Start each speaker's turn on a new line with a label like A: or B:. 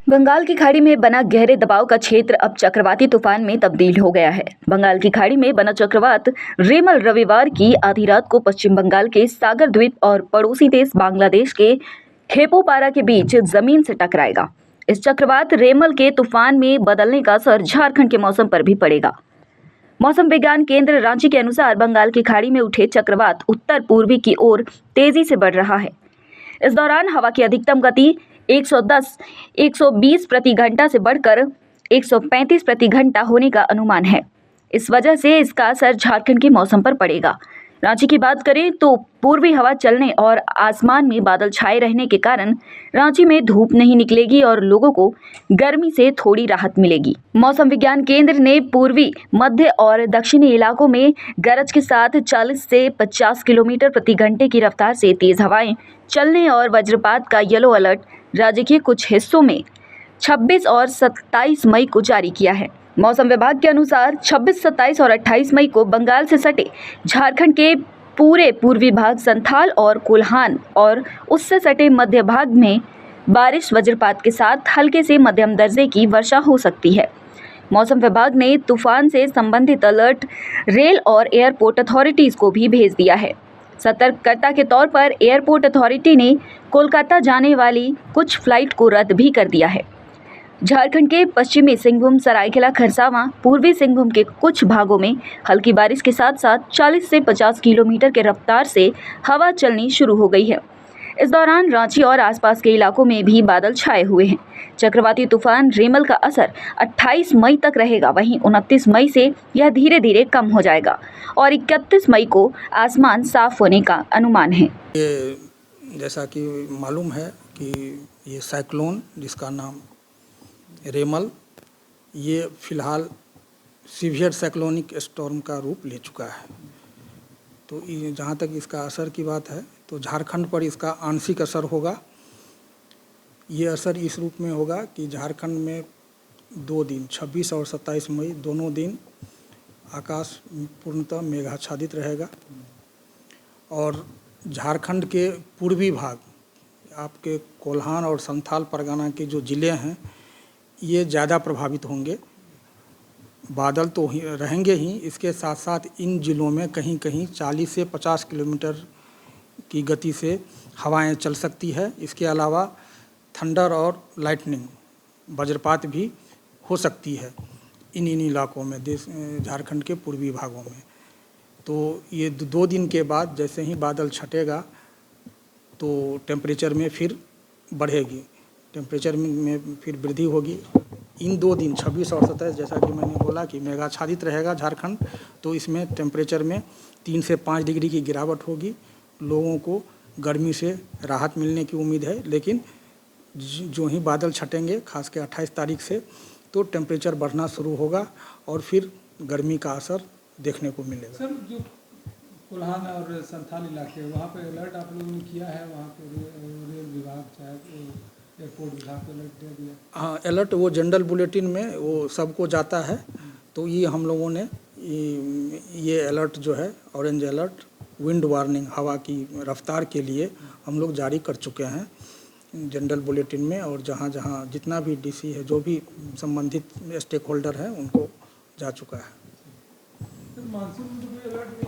A: बंगाल की खाड़ी में बना गहरे दबाव का क्षेत्र अब चक्रवाती तूफान में तब्दील हो गया है। बंगाल की खाड़ी में बना चक्रवात रेमल रविवार की आधी रात को पश्चिम बंगाल के सागर द्वीप और पड़ोसी देश बांग्लादेश के खेपोपारा के बीच जमीन से टकराएगा। इस चक्रवात रेमल के तूफान में बदलने का असर झारखंड के मौसम पर भी पड़ेगा। मौसम विज्ञान केंद्र रांची के अनुसार बंगाल की खाड़ी में उठे चक्रवात उत्तर पूर्वी की ओर तेजी से बढ़ रहा है। इस दौरान हवा की अधिकतम गति 110-120 प्रति घंटा से बढ़कर 135 प्रति घंटा होने का अनुमान है। इस वजह से इसका असर झारखंड के मौसम पर पड़ेगा। रांची की बात करें तो पूर्वी हवा चलने और आसमान में बादल छाए रहने के कारण रांची में धूप नहीं निकलेगी और लोगों को गर्मी से थोड़ी राहत मिलेगी। मौसम विज्ञान केंद्र ने पूर्वी, मध्य और दक्षिणी इलाकों में गरज के साथ 40 से 50 किलोमीटर प्रति घंटे की रफ्तार से तेज हवाएं चलने और वज्रपात का येलो अलर्ट राज्य के कुछ हिस्सों में 26 और 27 मई को जारी किया है। मौसम विभाग के अनुसार 26, 27 और 28 मई को बंगाल से सटे झारखंड के पूरे पूर्वी भाग, संथाल और कोल्हान और उससे सटे मध्य भाग में बारिश वज्रपात के साथ हल्के से मध्यम दर्जे की वर्षा हो सकती है। मौसम विभाग ने तूफान से संबंधित अलर्ट रेल और एयरपोर्ट अथॉरिटीज को भी भेज दिया है। सतर्कता के तौर पर एयरपोर्ट अथॉरिटी ने कोलकाता जाने वाली कुछ फ्लाइट को रद्द भी कर दिया है। झारखंड के पश्चिमी सिंहभूम, सरायकेला खरसावां, पूर्वी सिंहभूम के कुछ भागों में हल्की बारिश के साथ साथ 40 से 50 किलोमीटर के रफ्तार से हवा चलनी शुरू हो गई है। इस दौरान रांची और आसपास के इलाकों में भी बादल छाए हुए हैं। चक्रवाती तूफान रेमल का असर 28 मई तक रहेगा। वहीं 29 मई से यह धीरे धीरे कम हो जाएगा और 31 मई को आसमान साफ होने का अनुमान है।
B: ये जैसा कि मालूम है कि ये साइक्लोन जिसका नाम रेमल, ये फिलहाल सीवियर साइक्लोनिक स्टॉर्म का रूप ले चुका है। तो जहाँ तक इसका असर की बात है तो झारखंड पर इसका आंशिक असर होगा। ये असर इस रूप में होगा कि झारखंड में 2 दिन 26 और 27 मई दोनों दिन आकाश पूर्णतः मेघाच्छादित रहेगा और झारखंड के पूर्वी भाग, आपके कोल्हान और संथाल परगना के जो ज़िले हैं, ये ज़्यादा प्रभावित होंगे। बादल तो रहेंगे ही, इसके साथ साथ इन ज़िलों में कहीं कहीं 40 से 50 किलोमीटर की गति से हवाएं चल सकती है। इसके अलावा थंडर और लाइटनिंग, वज्रपात भी हो सकती है इन इलाकों में, झारखंड के पूर्वी भागों में। तो ये 2 दिन के बाद जैसे ही बादल छटेगा तो टेम्परेचर में फिर बढ़ेगी, टेम्परेचर में फिर वृद्धि होगी। इन 2 दिन 26 और 27, जैसा कि मैंने बोला कि मेघाच्छादित रहेगा झारखंड, तो इसमें टेम्परेचर में 3 से 5 डिग्री की गिरावट होगी। लोगों को गर्मी से राहत मिलने की उम्मीद है, लेकिन जो ही बादल छटेंगे खास के 28 तारीख से, तो टेम्परेचर बढ़ना शुरू होगा और फिर गर्मी का असर देखने को मिलेगा।
C: सर, जो कोल्हान और संथाल इलाके वहाँ पे अलर्ट आप लोगों ने किया है? वहाँ पे रेल विभाग चाहे एयरपोर्ट विभाग को अलर्ट दे दिया?
B: हाँ, अलर्ट वो जनरल बुलेटिन में वो सबको जाता है। तो ये हम लोगों ने ये अलर्ट जो है, ऑरेंज अलर्ट, विंड वार्निंग, हवा की रफ्तार के लिए हम लोग जारी कर चुके हैं जनरल बुलेटिन में। और जहाँ जहाँ जितना भी डीसी है, जो भी संबंधित स्टेक होल्डर हैं, उनको जा चुका है।
C: मानसून में अलर्ट